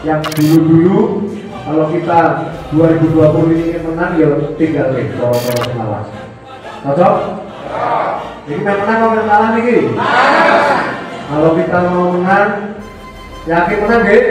yang dulu-dulu kalau kita 2020 ini ingin menang ya tinggal nih kalau kalah. Cocok? Ini menang atau kalah nih? Kalau kita mau menang, yakin menang nggih?